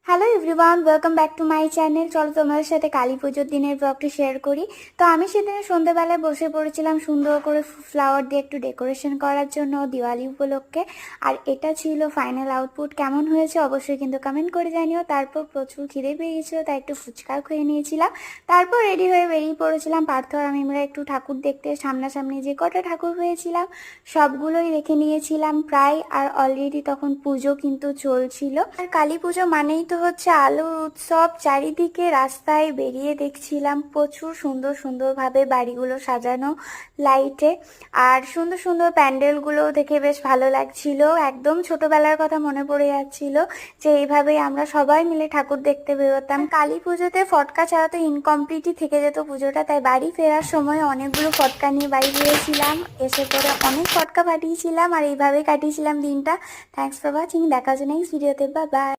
Hello everyone, welcome back to my channel. চলো তোমাদের সাথে কালী পুজোর দিনের ব্লগটি শেয়ার করি। তো আমি সেদিনে সন্ধ্যেবেলায় বসে পড়েছিলাম সুন্দর করে ফ্লাওয়ার দিয়ে একটু ডেকোরেশন করার জন্য দিওয়ালি উপলক্ষে। আর এটা ছিল ফাইনাল আউটপুট। কেমন হয়েছে অবশ্যই কিন্তু কমেন্ট করে জানিও। তারপর প্রচুর খিদে পেয়ে গেছিলো, তাই একটু ফুচকাও খেয়ে নিয়েছিলাম। তারপর রেডি হয়ে বেরিয়ে পড়েছিলাম পার্থ আর আমরা একটু ঠাকুর দেখতে। সামনাসামনি যে কটা ঠাকুর হয়েছিলাম সবগুলোই দেখে নিয়েছিলাম প্রায়। আর অলরেডি তখন পুজো কিন্তু চলছিল। আর কালী পুজো মানেই তো হচ্ছে আলোর উৎসব। চারিদিকে রাস্তায় বেরিয়ে দেখছিলাম প্রচুর সুন্দর সুন্দরভাবে বাড়িগুলো সাজানো লাইটে, আর সুন্দর সুন্দর প্যান্ডেলগুলো দেখে বেশ ভালো লাগছিল। একদম ছোটবেলার কথা মনে পড়ে যাচ্ছিল যে এইভাবেই আমরা সবাই মিলে ঠাকুর দেখতে বেরোতাম। কালী পুজোতে ফটকা ছাড়া তো ইনকমপ্লিটই থেকে যেত পুজোটা, তাই বাড়ি ফেরার সময় অনেকগুলো ফটকা নিয়ে বাড়ি ফিরেছিলাম। এসে পরে অনেক ফটকা ফাটিয়েছিলাম আর এইভাবেই কাটিয়েছিলাম দিনটা। থ্যাংকস ফর ওয়াচিং, দেখা হচ্ছে নেক্সট ভিডিওতে। Bye bye.